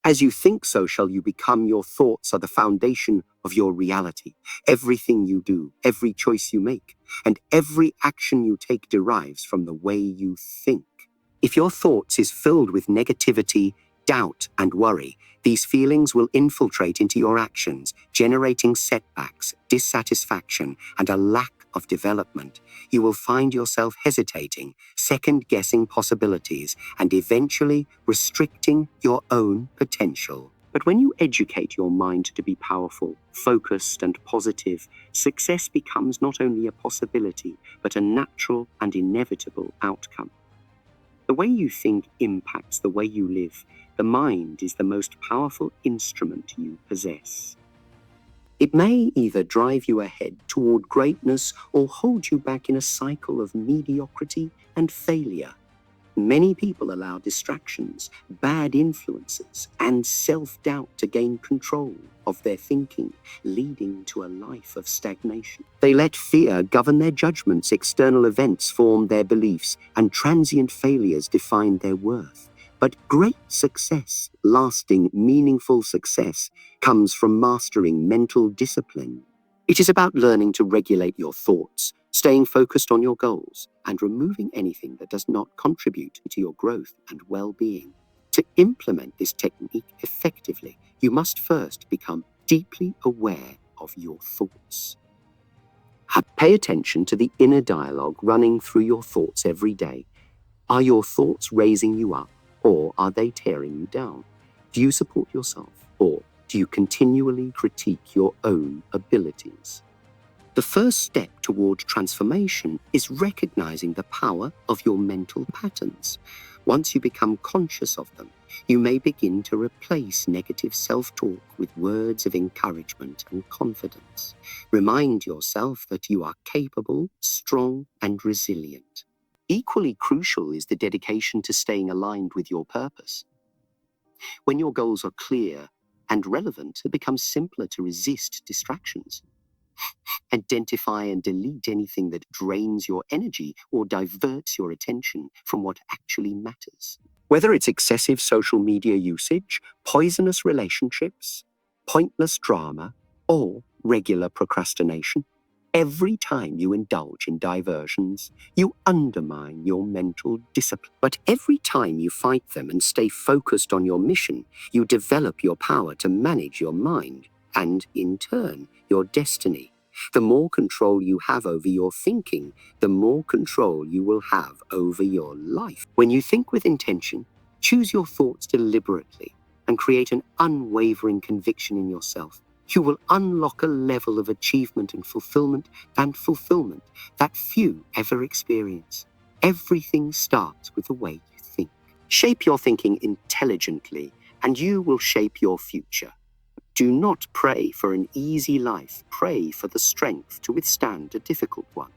As you think, so shall you become. Your thoughts are the foundation of your reality. Everything you do, every choice you make, and every action you take derives from the way you think. If your thoughts is filled with negativity, doubt, and worry, these feelings will infiltrate into your actions, generating setbacks, dissatisfaction, and a lack of development. You will find yourself hesitating, second-guessing possibilities, and eventually restricting your own potential. But when you educate your mind to be powerful, focused, and positive, success becomes not only a possibility, but a natural and inevitable outcome. The way you think impacts the way you live. The mind is the most powerful instrument you possess. It may either drive you ahead toward greatness or hold you back in a cycle of mediocrity and failure. Many people allow distractions, bad influences, and self-doubt to gain control of their thinking, leading to a life of stagnation. They let fear govern their judgments, external events form their beliefs, and transient failures define their worth. But great success, lasting, meaningful success, comes from mastering mental discipline. It is about learning to regulate your thoughts, staying focused on your goals, and removing anything that does not contribute to your growth and well-being. To implement this technique effectively, you must first become deeply aware of your thoughts. Pay attention to the inner dialogue running through your thoughts every day. Are your thoughts raising you up, or are they tearing you down? Do you support yourself, or do you continually critique your own abilities? The first step toward transformation is recognizing the power of your mental patterns. Once you become conscious of them, you may begin to replace negative self-talk with words of encouragement and confidence. Remind yourself that you are capable, strong, and resilient. Equally crucial is the dedication to staying aligned with your purpose. When your goals are clear and relevant, it becomes simpler to resist distractions. Identify and delete anything that drains your energy or diverts your attention from what actually matters. Whether it's excessive social media usage, poisonous relationships, pointless drama, or regular procrastination, every time you indulge in diversions, you undermine your mental discipline. But every time you fight them and stay focused on your mission, you develop your power to manage your mind and, in turn, your destiny. The more control you have over your thinking, the more control you will have over your life. When you think with intention, choose your thoughts deliberately, and create an unwavering conviction in yourself, you will unlock a level of achievement and fulfillment that few ever experience. Everything starts with the way you think. Shape your thinking intelligently, and you will shape your future. Do not pray for an easy life. Pray for the strength to withstand a difficult one.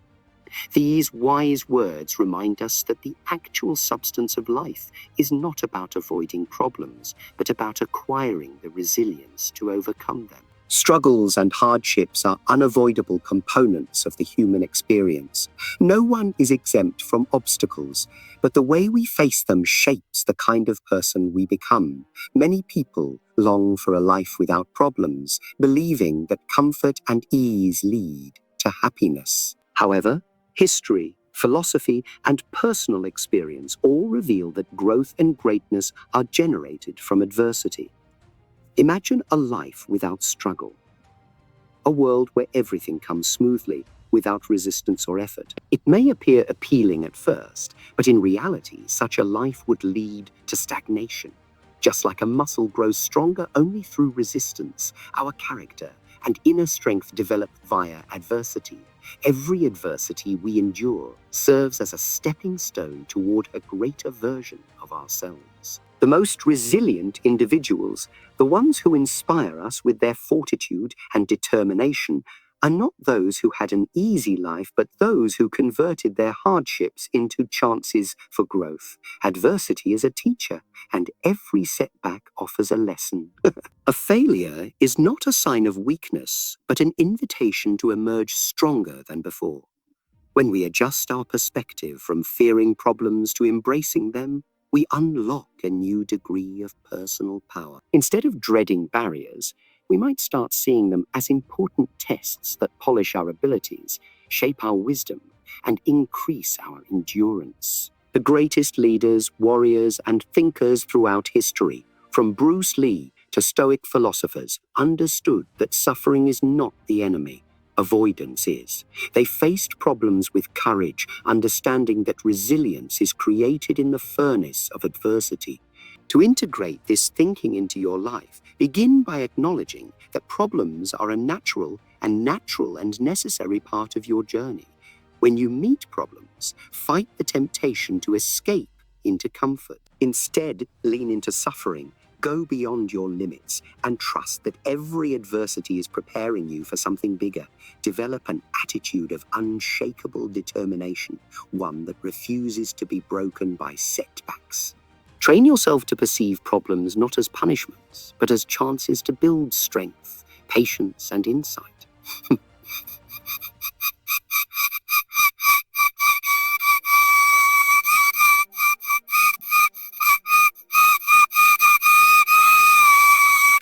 These wise words remind us that the actual substance of life is not about avoiding problems, but about acquiring the resilience to overcome them. Struggles and hardships are unavoidable components of the human experience. No one is exempt from obstacles, but the way we face them shapes the kind of person we become. Many people long for a life without problems, believing that comfort and ease lead to happiness. However, history, philosophy, and personal experience all reveal that growth and greatness are generated from adversity. Imagine a life without struggle, a world where everything comes smoothly, without resistance or effort. It may appear appealing at first, but in reality, such a life would lead to stagnation. Just like a muscle grows stronger only through resistance, our character and inner strength develop via adversity. Every adversity we endure serves as a stepping stone toward a greater version of ourselves. The most resilient individuals, the ones who inspire us with their fortitude and determination, are not those who had an easy life, but those who converted their hardships into chances for growth. Adversity is a teacher, and every setback offers a lesson. A failure is not a sign of weakness, but an invitation to emerge stronger than before. When we adjust our perspective from fearing problems to embracing them, we unlock a new degree of personal power. Instead of dreading barriers, we might start seeing them as important tests that polish our abilities, shape our wisdom, and increase our endurance. The greatest leaders, warriors, and thinkers throughout history, from Bruce Lee to Stoic philosophers, understood that suffering is not the enemy. Avoidance is. They faced problems with courage, understanding that resilience is created in the furnace of adversity. To integrate this thinking into your life, begin by acknowledging that problems are a natural and necessary part of your journey. When you meet problems, fight the temptation to escape into comfort. Instead, lean into suffering. Go beyond your limits and trust that every adversity is preparing you for something bigger. Develop an attitude of unshakable determination, one that refuses to be broken by setbacks. Train yourself to perceive problems not as punishments, but as chances to build strength, patience, and insight.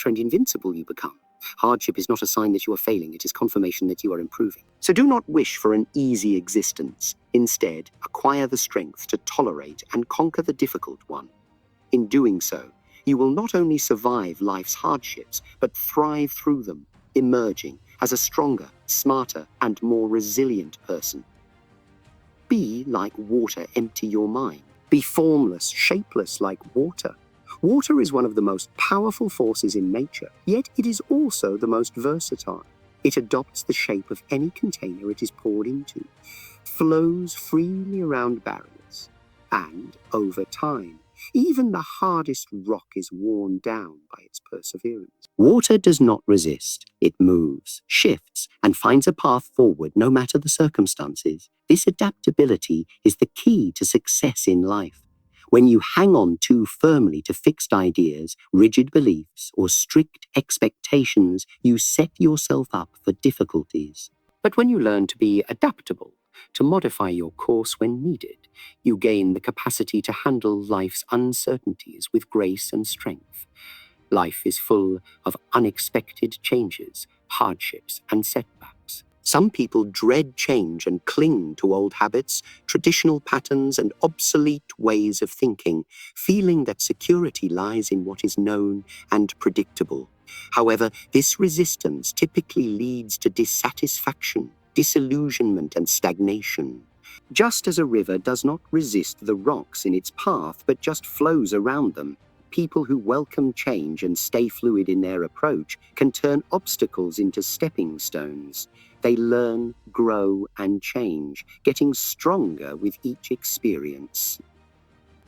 And invincible you become. Hardship is not a sign that you are failing, it is confirmation that you are improving. So do not wish for an easy existence. Instead, acquire the strength to tolerate and conquer the difficult one. In doing so, you will not only survive life's hardships, but thrive through them, emerging as a stronger, smarter, and more resilient person. Be like water, empty your mind. Be formless, shapeless like water. Water is one of the most powerful forces in nature, yet it is also the most versatile. It adopts the shape of any container it is poured into, flows freely around barriers, and, over time, even the hardest rock is worn down by its perseverance. Water does not resist. It moves, shifts, and finds a path forward no matter the circumstances. This adaptability is the key to success in life. When you hang on too firmly to fixed ideas, rigid beliefs, or strict expectations, you set yourself up for difficulties. But when you learn to be adaptable, to modify your course when needed, you gain the capacity to handle life's uncertainties with grace and strength. Life is full of unexpected changes, hardships, and setbacks. Some people dread change and cling to old habits, traditional patterns, and obsolete ways of thinking, feeling that security lies in what is known and predictable. However, this resistance typically leads to dissatisfaction, disillusionment, and stagnation. Just as a river does not resist the rocks in its path, but just flows around them, people who welcome change and stay fluid in their approach can turn obstacles into stepping stones. They learn, grow, and change, getting stronger with each experience.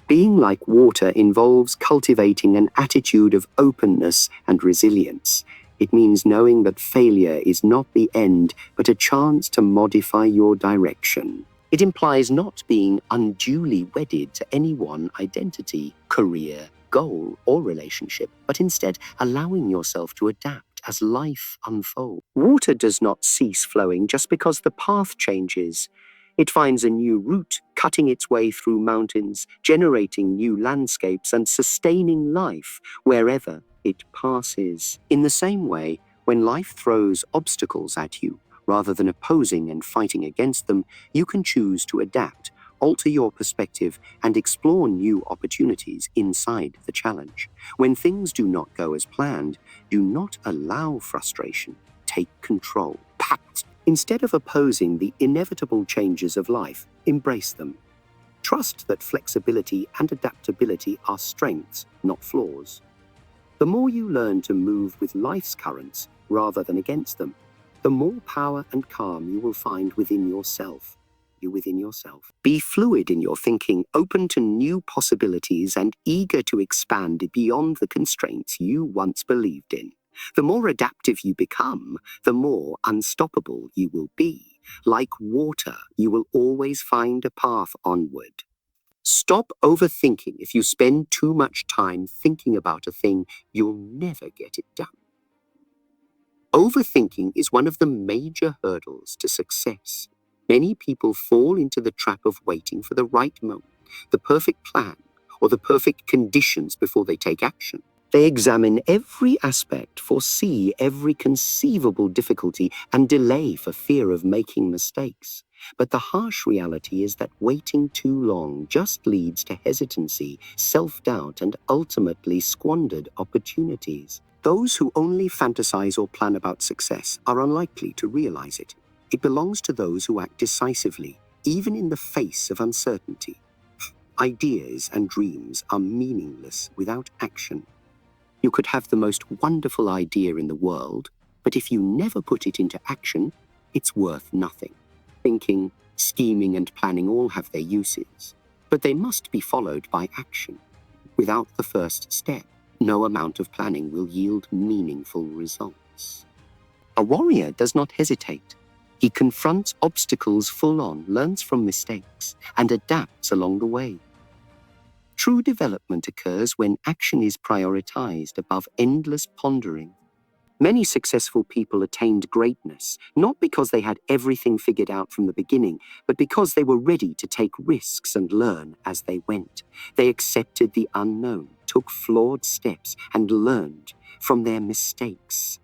Being like water involves cultivating an attitude of openness and resilience. It means knowing that failure is not the end, but a chance to modify your direction. It implies not being unduly wedded to any one identity, career, goal, or relationship, but instead allowing yourself to adapt as life unfolds. Water does not cease flowing just because the path changes. It finds a new route, cutting its way through mountains, generating new landscapes, and sustaining life wherever it passes. In the same way, when life throws obstacles at you, rather than opposing and fighting against them, you can choose to adapt, alter your perspective, and explore new opportunities inside the challenge. When things do not go as planned, do not allow frustration. Take control. Pact. Instead of opposing the inevitable changes of life, embrace them. Trust that flexibility and adaptability are strengths, not flaws. The more you learn to move with life's currents rather than against them, the more power and calm you will find within yourself. Be fluid in your thinking, open to new possibilities, and eager to expand beyond the constraints you once believed in. The more adaptive you become, the more unstoppable you will be. Like water, you will always find a path onward. Stop overthinking. If you spend too much time thinking about a thing, you'll never get it done. Overthinking is one of the major hurdles to success. Many people fall into the trap of waiting for the right moment, the perfect plan, or the perfect conditions before they take action. They examine every aspect, foresee every conceivable difficulty, and delay for fear of making mistakes. But the harsh reality is that waiting too long just leads to hesitancy, self-doubt, and ultimately squandered opportunities. Those who only fantasize or plan about success are unlikely to realize it. It belongs to those who act decisively, even in the face of uncertainty. Ideas and dreams are meaningless without action. You could have the most wonderful idea in the world, but if you never put it into action, it's worth nothing. Thinking, scheming, and planning all have their uses, but they must be followed by action. Without the first step, no amount of planning will yield meaningful results. A warrior does not hesitate. He confronts obstacles full on, learns from mistakes, and adapts along the way. True development occurs when action is prioritized above endless pondering. Many successful people attained greatness, not because they had everything figured out from the beginning, but because they were ready to take risks and learn as they went. They accepted the unknown, took flawed steps, and learned from their mistakes.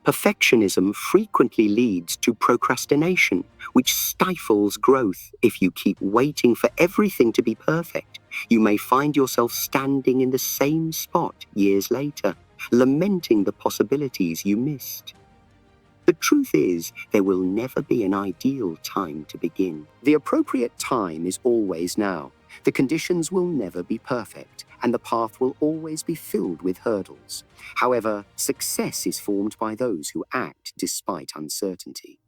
Perfectionism frequently leads to procrastination, which stifles growth. If you keep waiting for everything to be perfect, you may find yourself standing in the same spot years later, lamenting the possibilities you missed. The truth is, there will never be an ideal time to begin. The appropriate time is always now. The conditions will never be perfect, and the path will always be filled with hurdles. However, success is formed by those who act despite uncertainty.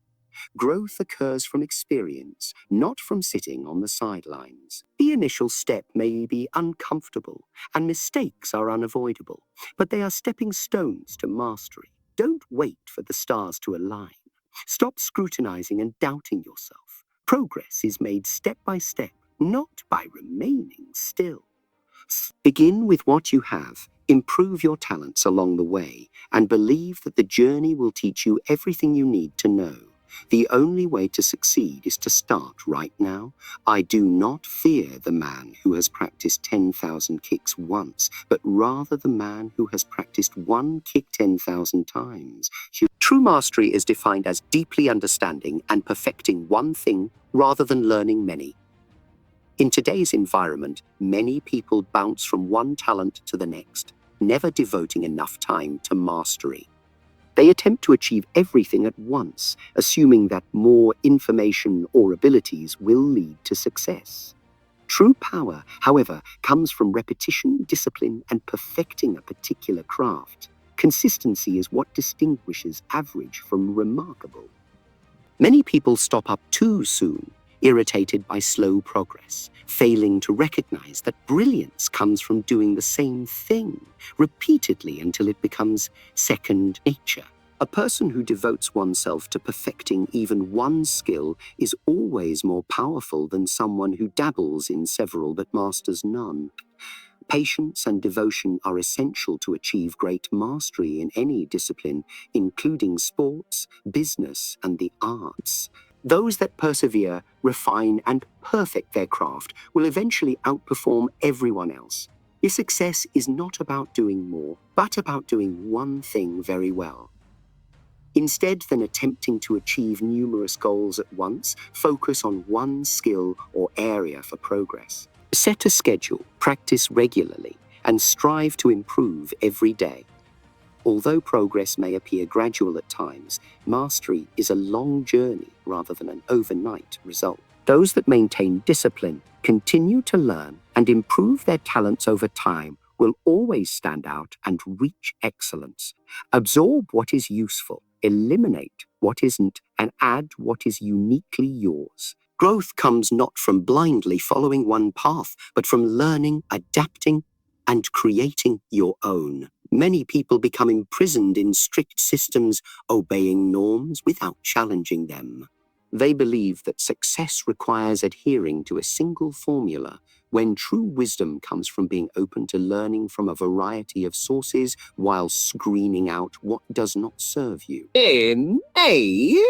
Growth occurs from experience, not from sitting on the sidelines. The initial step may be uncomfortable, and mistakes are unavoidable, but they are stepping stones to mastery. Don't wait for the stars to align. Stop scrutinizing and doubting yourself. Progress is made step by step, not by remaining still. Begin with what you have, improve your talents along the way, and believe that the journey will teach you everything you need to know. The only way to succeed is to start right now. I do not fear the man who has practiced 10,000 kicks once, but rather the man who has practiced one kick 10,000 times. True mastery is defined as deeply understanding and perfecting one thing rather than learning many. In today's environment, many people bounce from one talent to the next, never devoting enough time to mastery. They attempt to achieve everything at once, assuming that more information or abilities will lead to success. True power, however, comes from repetition, discipline, and perfecting a particular craft. Consistency is what distinguishes average from remarkable. Many people stop up too soon, irritated by slow progress, failing to recognize that brilliance comes from doing the same thing repeatedly until it becomes second nature. A person who devotes oneself to perfecting even one skill is always more powerful than someone who dabbles in several but masters none. Patience and devotion are essential to achieve great mastery in any discipline, including sports, business, and the arts. Those that persevere, refine, and perfect their craft will eventually outperform everyone else. Your success is not about doing more, but about doing one thing very well. Instead than attempting to achieve numerous goals at once, focus on one skill or area for progress. Set a schedule, practice regularly, and strive to improve every day. Although progress may appear gradual at times, mastery is a long journey rather than an overnight result. Those that maintain discipline, continue to learn, and improve their talents over time will always stand out and reach excellence. Absorb what is useful, eliminate what isn't, and add what is uniquely yours. Growth comes not from blindly following one path, but from learning, adapting, and creating your own. Many people become imprisoned in strict systems, obeying norms without challenging them. They believe that success requires adhering to a single formula, when true wisdom comes from being open to learning from a variety of sources while screening out what does not serve you. Nay,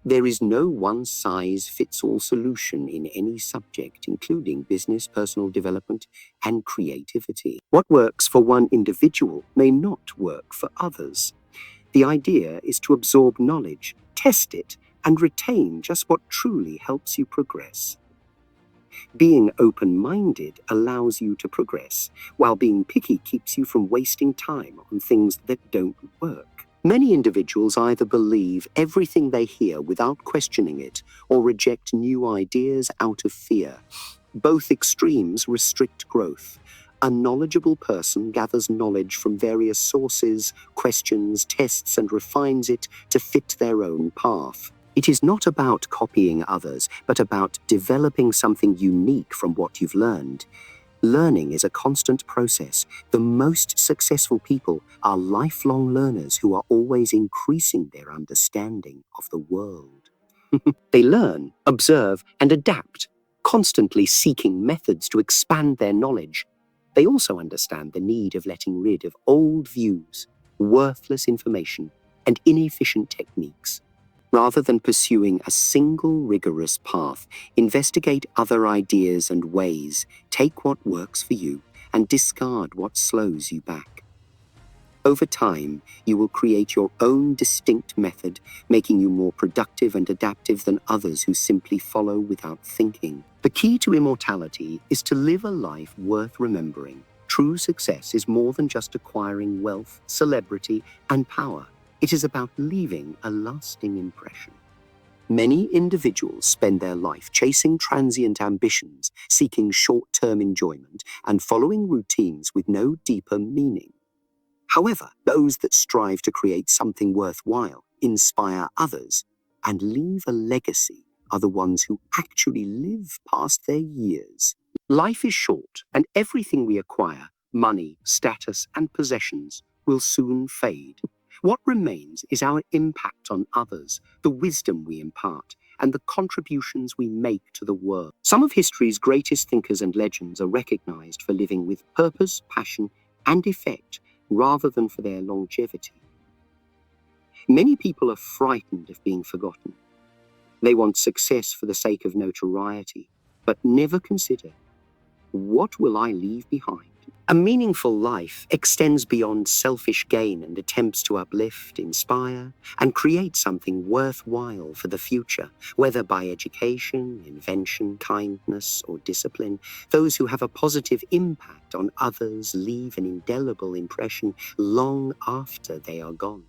There is no one-size-fits-all solution in any subject, including business, personal development, and creativity. What works for one individual may not work for others. The idea is to absorb knowledge, test it, and retain just what truly helps you progress. Being open-minded allows you to progress, while being picky keeps you from wasting time on things that don't work. Many individuals either believe everything they hear without questioning it or reject new ideas out of fear. Both extremes restrict growth. A knowledgeable person gathers knowledge from various sources, questions, tests, and refines it to fit their own path. It is not about copying others, but about developing something unique from what you've learned. Learning is a constant process. The most successful people are lifelong learners who are always increasing their understanding of the world. They learn, observe, and adapt, constantly seeking methods to expand their knowledge. They also understand the need of letting rid of old views, worthless information, and inefficient techniques. Rather than pursuing a single rigorous path, investigate other ideas and ways, take what works for you, and discard what slows you back. Over time, you will create your own distinct method, making you more productive and adaptive than others who simply follow without thinking. The key to immortality is to live a life worth remembering. True success is more than just acquiring wealth, celebrity, and power. It is about leaving a lasting impression. Many individuals spend their life chasing transient ambitions, seeking short-term enjoyment, and following routines with no deeper meaning. However, those that strive to create something worthwhile, inspire others, and leave a legacy are the ones who actually live past their years. Life is short, and everything we acquire, money, status, and possessions, will soon fade. What remains is our impact on others, the wisdom we impart, and the contributions we make to the world. Some of history's greatest thinkers and legends are recognized for living with purpose, passion, and effect, rather than for their longevity. Many people are frightened of being forgotten. They want success for the sake of notoriety, but never consider, what will I leave behind? A meaningful life extends beyond selfish gain and attempts to uplift, inspire, and create something worthwhile for the future, whether by education, invention, kindness, or discipline. Those who have a positive impact on others leave an indelible impression long after they are gone.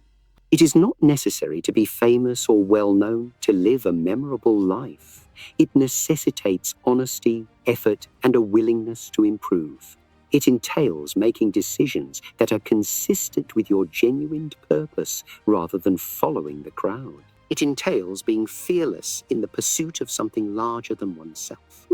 It is not necessary to be famous or well-known to live a memorable life. It necessitates honesty, effort, and a willingness to improve. It entails making decisions that are consistent with your genuine purpose rather than following the crowd. It entails being fearless in the pursuit of something larger than oneself.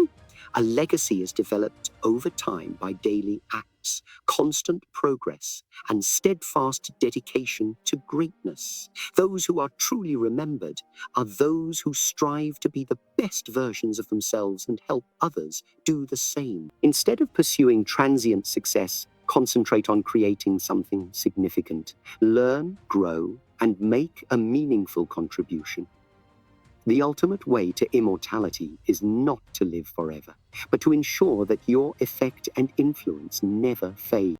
A legacy is developed over time by daily acts, constant progress, and steadfast dedication to greatness. Those who are truly remembered are those who strive to be the best versions of themselves and help others do the same. Instead of pursuing transient success, concentrate on creating something significant. Learn, grow, and make a meaningful contribution. The ultimate way to immortality is not to live forever, but to ensure that your effect and influence never fade.